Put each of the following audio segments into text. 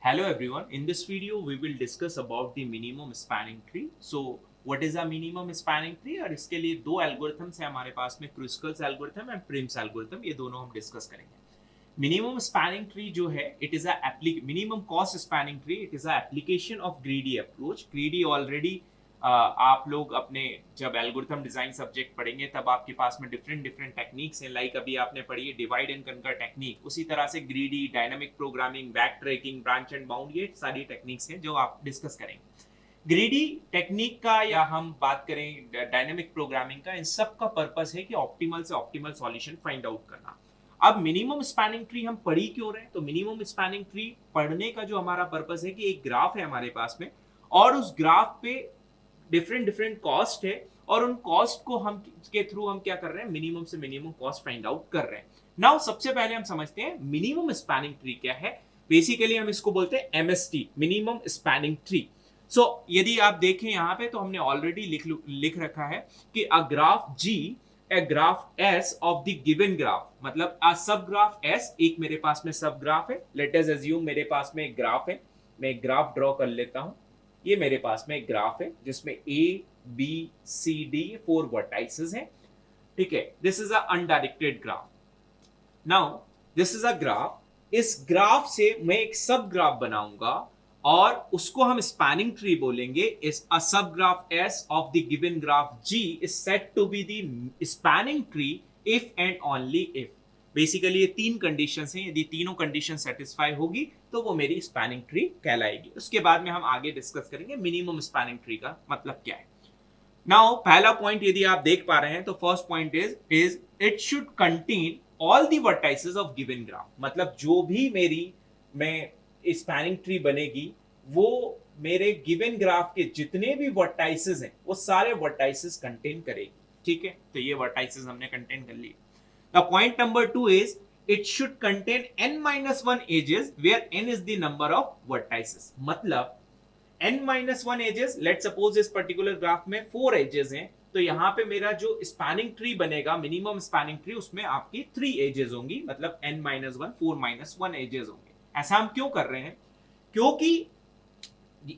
Hello everyone. In this video, we will discuss about the minimum spanning tree. So, what is a minimum spanning tree? और इसके लिए दो algorithms हैं हमारे पास में, Kruskal's algorithm and Prim's algorithm. ये दोनों हम डिस्कस करेंगे. मिनिमम स्पैनिंग ट्री जो है, it is a minimum cost spanning tree. It is a application of greedy approach. Greedy already आप लोग अपने जब एल्गोरिथम डिजाइन सब्जेक्ट पढ़ेंगे तब आपके पास में डिफरेंट डिफरेंट टेक्निक्स हैं. लाइक अभी आपने पढ़ी है डिवाइड एंड कनकर टेक्निक, उसी तरह से greedy, dynamic programming, back tracking, branch and bound, ये सारी टेक्निक्स हैं जो आप डिस्कस करेंगे. ग्रीडी टेक्निक का या हम बात करें डायनेमिक प्रोग्रामिंग का, इन सब का पर्पस है कि ऑप्टिमल से ऑप्टिमल सॉल्यूशन फाइंड आउट करना. अब मिनिमम स्पैनिंग ट्री हम पढ़ी क्यों रहे हैं? तो मिनिमम स्पैनिंग ट्री पढ़ने का जो हमारा पर्पस है कि एक ग्राफ है हमारे पास में और उस ग्राफ पे डिफरेंट डिफरेंट कॉस्ट है और उन कॉस्ट को हम के थ्रू हम क्या कर रहे हैं, मिनिमम से मिनिमम कॉस्ट फाइंड आउट कर रहे हैं. नाउ सबसे पहले हम समझते हैं मिनिमम स्पैनिंग ट्री क्या है. बेसिकली हम इसको बोलते हैं एमएसटी, मिनिमम स्पैनिंग ट्री. सो यदि आप देखें यहाँ पे तो हमने ऑलरेडी लिख रखा है कि a graph ji, a graph S of the given graph, मतलब अ सब ग्राफ एस, एक मेरे पास में सब ग्राफ है. लेट अस अज्यूम मेरे पास में एक ग्राफ है. मैं एक ग्राफ ड्रॉ कर लेता हूं. ये मेरे पास में एक ग्राफ है जिसमें A B C D 4 vertices हैं. ठीक है, this is a undirected graph. Now this is a graph. इस ग्राफ से मैं एक सब ग्राफ बनाऊंगा और उसको हम स्पैनिंग ट्री बोलेंगे. इस a subgraph S of the given graph G is said to be the spanning tree if and only if. Basically ये तीन कंडीशंस हैं. यदि तीनों कंडीशन सेटिस्फाई होगी तो वो मेरी स्पैनिंग ट्री कहलाएगी. उसके बाद में हम आगे डिस्कस करेंगे मिनिमम स्पैनिंग ट्री का मतलब क्या है. नाउ पहला पॉइंट यदि आप देख पा रहे हैं तो first point is it should contain all the vertices of given graph. मतलब जो भी मेरी मैं स्पैनिंग ट्री बनेगी वो मेरे गिवन ग्राफ के जितने भी वर्टाइसेस हैं वो सारे वर्टाइसेस कंटेन करेगी. ठीक है, तो ये वर्टाइसेस हमने कंटेन कर लिए. Now point number 2 is it should contain n minus 1 edges where n is the number of vertices. मतलब n minus 1 edges, let's suppose इस particular ग्राफ में 4 edges हैं, तो यहाँ पे मेरा जो स्पैनिंग ट्री बनेगा, मिनिमम स्पैनिंग ट्री, उसमें आपकी 3 एजेस होंगी. मतलब n minus 1, 4 minus 1 एजेस होंगे. ऐसा हम क्यों कर रहे हैं? क्योंकि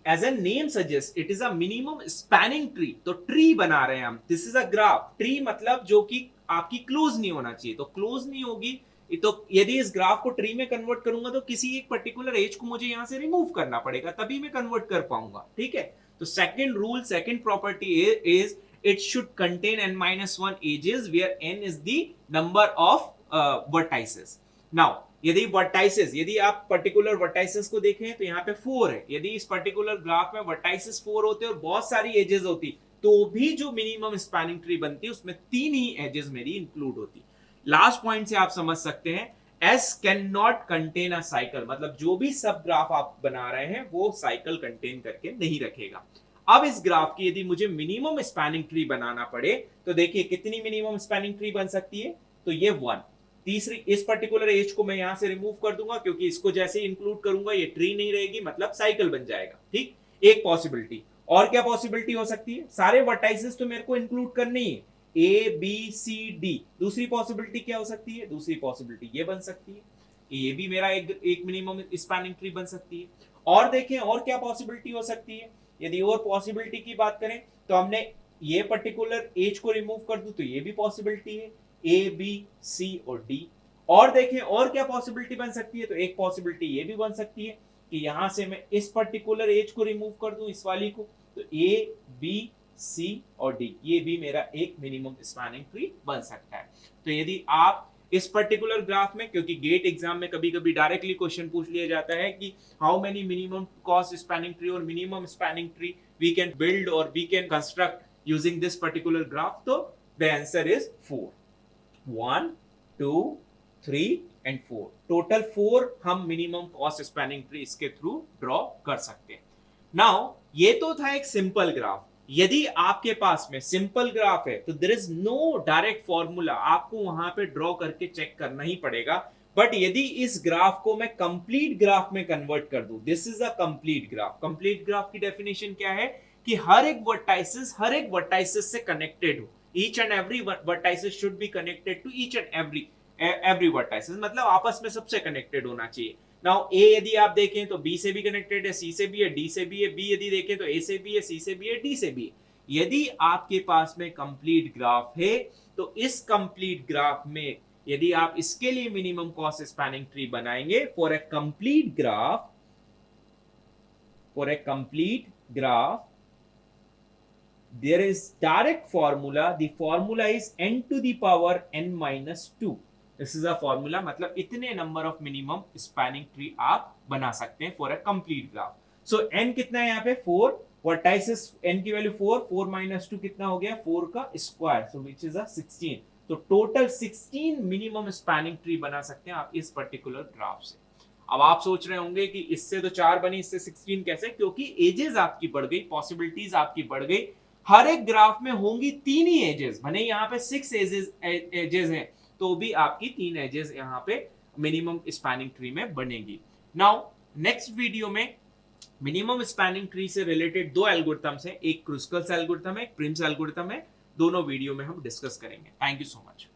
as a name suggest it is a minimum spanning tree. तो ट्री बना रहे हैं हम. This is a graph. Tree मतलब जो कि आपकी क्लोज नहीं होना चाहिए. तो क्लोज नहीं होगी तो यदि इस ग्राफ को ट्री में कन्वर्ट करूंगा तो किसी एक पर्टिकुलर एज को मुझे यहां से रिमूव करना पड़ेगा, तभी मैं कन्वर्ट कर पाऊंगा. ठीक है, तो second rule, second property is it should contain n minus 1 edges where n is the number of vertices. Now यदि वर्टाइसेस, यदि आप पर्टिकुलर वर्टाइसेस को देखें तो यहाँ पे 4 है. यदि इस पर्टिकुलर ग्राफ में वर्टाइसेस 4 होते और बहुत सारी एजेस होती तो भी जो मिनिमम स्पैनिंग ट्री बनती उसमें 3 ही एजेस मेरी इंक्लूड होती. लास्ट पॉइंट से आप समझ सकते हैं S can not contain a cycle. मतलब जो भी सब ग्राफ आप बना रहे हैं वो साइकिल कंटेन करके नहीं रखेगा. अब इस ग्राफ की यदि मुझे मिनिमम स्पैनिंग ट्री बनाना पड़े तो देखिए कितनी मिनिमम स्पैनिंग ट्री बन सकती है. तो ये 1. तीसरी, इस पर्टिकुलर एज को मैं यहां से रिमूव कर दूंगा क्योंकि इसको जैसे इंक्लूड करूंगा ये ट्री नहीं रहेगी, मतलब साइकिल बन जाएगा. ठीक, एक पॉसिबिलिटी. और क्या पॉसिबिलिटी हो सकती है? सारे वर्टाइसेस तो मेरे को इंक्लूड करने ही है, ए बी सी डी. दूसरी पॉसिबिलिटी क्या हो सकती है? दूसरी पॉसिबिलिटी ये बन सकती है, ये भी मेरा एक मिनिमम स्पैनिंग ट्री बन सकती है. और देखें और क्या पॉसिबिलिटी हो सकती है. यदि और पॉसिबिलिटी की बात करें तो हमने ये पर्टिकुलर एज को रिमूव कर दूं तो ये भी पॉसिबिलिटी है, ए बी सी और डी. और देखें और क्या पॉसिबिलिटी बन सकती है. तो एक पॉसिबिलिटी ये भी बन सकती है कि यहां से मैं इस पर्टिकुलर एज को रिमूव कर दूं, इस वाली को, तो ए बी सी और डी, ये भी मेरा एक मिनिमम स्पैनिंग ट्री बन सकता है. तो यदि आप इस पर्टिकुलर ग्राफ में, क्योंकि गेट एग्जाम में कभी कभी डायरेक्टली क्वेश्चन पूछ लिया जाता है कि how many minimum cost spanning tree और minimum spanning tree we can build और we can construct using this particular graph, तो the answer is 4. 1 2 3 and 4. Total 4 हम मिनिमम कॉस्ट स्पैनिंग ट्री इसके थ्रू ड्रॉ कर सकते हैं. नाउ ये तो था एक सिंपल ग्राफ. यदि आपके पास में सिंपल ग्राफ है तो there is no direct formula, आपको वहां पे ड्रॉ करके चेक करना ही पड़ेगा. बट यदि इस ग्राफ को मैं कंप्लीट ग्राफ में कन्वर्ट कर दूं, this is a complete graph. Complete graph की डेफिनेशन क्या है कि हर एक वर्टाइसिस से कनेक्टेड हो. Each and every vertices should be connected to each and every vertices, मतलब आपस में सबसे कनेक्टेड होना चाहिए. नाउ ए यदि आप देखें तो बी से भी कनेक्टेड है, सी से भी है, डी से भी है, बी यदि देखें तो ए से भी है, सी से भी है, डी से भी है। यदि आपके पास में कंप्लीट ग्राफ है तो इस कंप्लीट ग्राफ में यदि आप इसके लिए मिनिमम कॉस्ट स्पैनिंग ट्री बनाएंगे for a complete graph, there is direct formula, the formula is n to the power n minus 2. This is a formula, मतलब इतने number of minimum spanning tree आप बना सकते हैं for a complete graph. So n कितना है यहाँ पे 4, वर्टाइसिस n की वैल्यू 4, 4 माइनस 2 कितना हो गया 4 का square, so which is a 16। तो टोटल 16 मिनिमम स्पैनिंग ट्री बना सकते हैं आप इस पर्टिकुलर ग्राफ से। अब आप सोच रहे होंगे कि इससे तो 4 बनी, इससे 16 कैसे? क्योंकि एजेस आपकी बढ़ गई, पॉसिबिलिटीज आपकी बढ़ गई। हर एक ग्राफ में होंगी 3 ही एजेस, भले यहाँ पे 6 एजेस हैं तो भी आपकी 3 एजेस यहाँ पे मिनिमम स्पैनिंग ट्री में बनेगी। नाउ नेक्स्ट वीडियो में मिनिमम स्पैनिंग ट्री से रिलेटेड 2 एल्गोरिथम्स हैं, एक क्रुस्कल्स एल्गोरिथम है, एक प्रिम्स एल्गोरिथम है। दोनों वीडियो में हम डिस्कस करेंगे। Thank you so much.